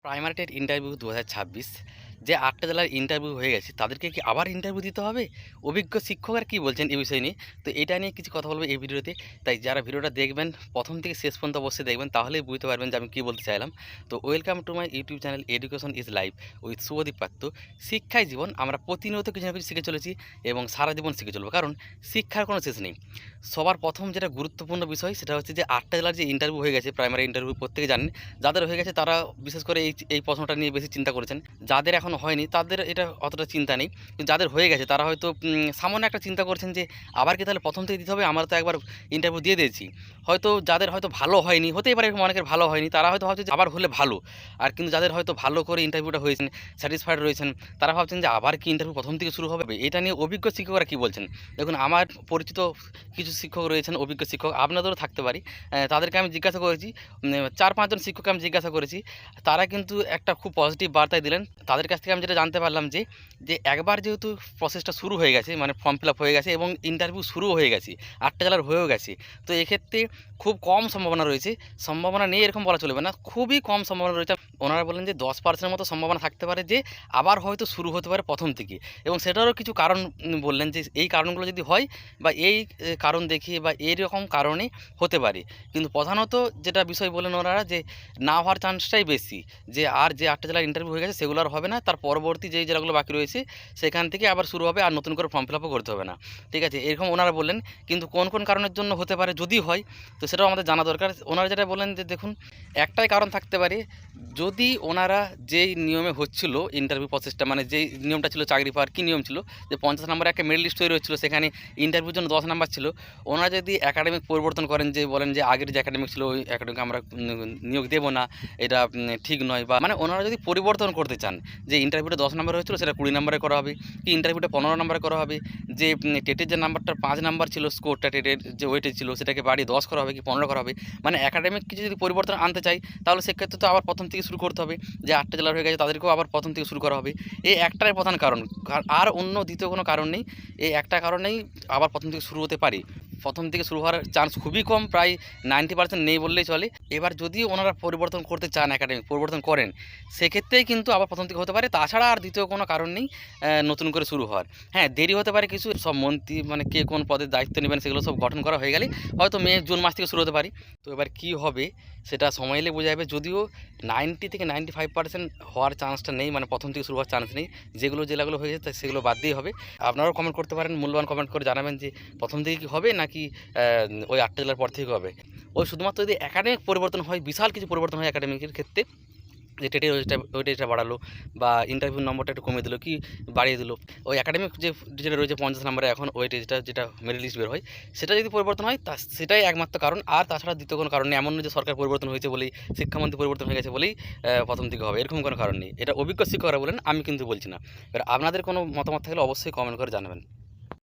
Primary TET interview ২০২৬ যে ৮টা জেলার ইন্টারভিউ হয়ে গেছে তাদেরকে কি আবার ইন্টারভিউ দিতে হবে? অভিজ্ঞ শিক্ষকরা কি বলছেন এই বিষয় নিয়ে? তো এটা নিয়ে কিছু কথা বলবো এই ভিডিওতে। তাই যারা ভিডিওটা দেখবেন ১ম থেকে শেষ পর্যন্ত অবশ্যই দেখবেন, তাহলেই বুঝতে পারবেন যে আমি কী বলতে চাইলাম। তো welcome to my YouTube channel education is life with Shubhadeep Patra. শিক্ষাই জীবন। আমরা প্রতিনিয়ত কিছু না কিছু শিখে চলেছি এবং সারা জীবন শিখে চলবো, কারণ শিক্ষার কোনো শেষ নেই। সবার প্রথম যেটা গুরুত্বপূর্ণ বিষয় সেটা হচ্ছে যে ৮টা জেলার যে ইন্টারভিউ হয়ে গেছে, প্রাইমারি ইন্টারভিউ প্রত্যেকে জানেন। যাদের হয়ে গেছে তারা বিশেষ করে এই প্রশ্নটা নিয়ে বেশি চিন্তা করেছেন। যাদের এখনও হয়নি তাদের এটা অতটা চিন্তা নেই। কিন্তু যাদের হয়ে গেছে তারা হয়তো সামান্য একটা চিন্তা করছেন যে আবার কি তাহলে প্রথম থেকে দিতে হবে? আমরা তো একবার ইন্টারভিউ দিয়ে দিয়েছি। হয়তো যাদের হয়তো ভালো হয়নি, হতেই পারে এরকম অনেকের ভালো হয়নি, তারা হয়তো ভাবছে যে আবার হলে ভালো। আর কিন্তু যাদের হয়তো ভালো করে ইন্টারভিউটা হয়েছেন, স্যাটিসফাইড রয়েছেন, তারা ভাবছেন যে আবার কি ইন্টারভিউ প্রথম থেকে শুরু হবে? এটা নিয়ে অভিজ্ঞ শিক্ষকরা কী বলছেন? দেখুন, আমার পরিচিত কিছু শিক্ষক রয়েছেন, অভিজ্ঞ শিক্ষক, আপনাদেরও থাকতে পারি। তাদেরকে আমি জিজ্ঞাসা করেছি, ৪-৫ জন শিক্ষককে আমি জিজ্ঞাসা করেছি। তারা কিন্তু একটা খুব পজিটিভ বার্তাই দিলেন। তাদের কাছ থেকে আমি যেটা জানতে পারলাম যে একবার যেহেতু প্রসেসটা শুরু হয়ে গেছে, মানে ফর্ম ফিল আপ হয়ে গেছে এবং ইন্টারভিউ শুরুও হয়ে গেছে, ৮টা জেলার হয়েও গেছে। তো এক্ষেত্রে খুব কম সম্ভাবনা রয়েছে, সম্ভাবনা নেই এরকম বলা চলবে না, খুবই কম সম্ভাবনা রয়েছে। ওনারা বললেন যে ১০% মতো সম্ভাবনা থাকতে পারে যে আবার হয়তো শুরু হতে পারে প্রথম থেকে, এবং সেটারও কিছু কারণ বললেন যে এই কারণগুলো যদি হয় বা এই কারণ দেখিয়ে বা এইরকম কারণে হতে পারে। কিন্তু প্রধানত যেটা বিষয় বললেন ওনারা, যে না হওয়ার চান্সটাই বেশি, যে ৮টা জেলার ইন্টারভিউ হয়ে গেছে সেগুলো আর হবে না, তার পরবর্তী যেই জেলাগুলো বাকি রয়েছে সেখান থেকে আবার শুরু হবে, আর নতুন করে ফর্ম ফিল আপও করতে হবে না। ঠিক আছে, এরকম ওনারা বললেন। কিন্তু কোন কোন কারণের জন্য হতে পারে যদি হয়, তো সেটাও আমাদের জানা দরকার। ওনারা যেটা বললেন যে দেখুন, একটাই কারণ থাকতে পারে, যদি ওনারা যেই নিয়মে হচ্ছিল ইন্টারভিউ প্রসেসটা, মানে যেই নিয়মটা ছিল চাকরি পাওয়ার, কী নিয়ম ছিল যে ৫০ নম্বরে একটা মেরিট লিস্ট তৈরি হচ্ছিলো, সেখানে ইন্টারভিউর জন্য ১০ নাম্বার ছিল। ওনারা যদি একাডেমিক পরিবর্তন করেন, যে বলেন যে আগের যে একাডেমিক ছিল ওই একাডেমিক আমরা নিয়োগ দেবো না, এটা ঠিক নয়, বা মানে ওনারা যদি পরিবর্তন করতে চান, যে ইন্টারভিউটা 10 নাম্বার হয়েছিল সেটা 20 নাম্বারে করা হবে, কি ইন্টারভিউটা 15 নাম্বারে করা হবে, যে টেটের যে নাম্বারটা 5 নাম্বার ছিল, স্কোরটা টেটের যে ওয়েটেজ ছিল সেটাকে বাড়িয়ে 10 করা হবে কি 15 করা হবে। মানে একাডেমিক কিছু যদি পরিবর্তন আনতে চাই, তাহলে সেক্ষেত্রে তো আবার প্রথম থেকে শুরু করতে হবে। যে 8টা জেলার হয়ে গেছে তাদেরকেও আবার প্রথম থেকে শুরু করা হবে। এই একটাই প্রধান কারণ, আর অন্য দ্বিতীয় কোনো কারণ নেই। এই একটা কারণেই আবার প্রথম থেকে শুরু হতে পারে। প্রথম থেকে শুরু হওয়ার চান্স খুবই কম, প্রায় 90% নেই বললেই চলে। এবার যদি ওনারা পরিবর্তন করতে চান, একাডেমিক পরিবর্তন করেন, সেক্ষেত্রেই কিন্তু আবার প্রথম থেকে হতে পারে। তাছাড়া আর দ্বিতীয় কোনো কারণ নেই নতুন করে শুরু হওয়ার। হ্যাঁ, দেরি হতে পারে কিছু, সব মন্ত্রী মানে কে কোন পদের দায়িত্ব নেবেন সেগুলো সব গঠন করা হয়ে গেলে হয়তো মে জুন মাস থেকে শুরু হতে পারে। তো এবার কী হবে সেটা সময় এলে বোঝা যাবে। যদিও 90 থেকে 95% হওয়ার চান্সটা নেই, মানে প্রথম থেকে শুরু হওয়ার চান্স নেই। যেগুলো জেলাগুলো হয়ে গেছে সেগুলো বাদ দিয়েই হবে। আপনারাও কমেন্ট করতে পারেন, মূল্যবান কমেন্ট করে জানাবেন যে প্রথম থেকে কি হবে, নাকি ওই 8টা জেলার পর থেকে হবে। ওই শুধুমাত্র যদি একাডেমিক পরিবর্তন হয়, বিশাল কিছু পরিবর্তন হয় একাডেমিকের ক্ষেত্রে, যে টেটের ওয়েটেজটা বাড়ালো বা ইন্টারভিউ নম্বরটা একটু কমিয়ে দিল কি বাড়িয়ে দিল, ওই একাডেমিক যেটা রয়েছে 50 নম্বরে এখন ওয়েটেজটা যেটা মেরিট লিস্ট বের হয়, সেটা যদি পরিবর্তন হয় সেটাই একমাত্র কারণ। আর তাছাড়া দ্বিতীয় কোনো কারণ নেই। এমন নয় যে সরকার পরিবর্তন হয়েছে বলেই, শিক্ষামন্ত্রী পরিবর্তন হয়ে গেছে বলেই প্রথম থেকে হবে, এরকম কোনো কারণ নেই। এটা অভিজ্ঞ শিক্ষকরা বলেন, আমি কিন্তু বলছি না। এবার আপনাদের কোনো মতামত থাকলে অবশ্যই কমেন্ট করে জানাবেন।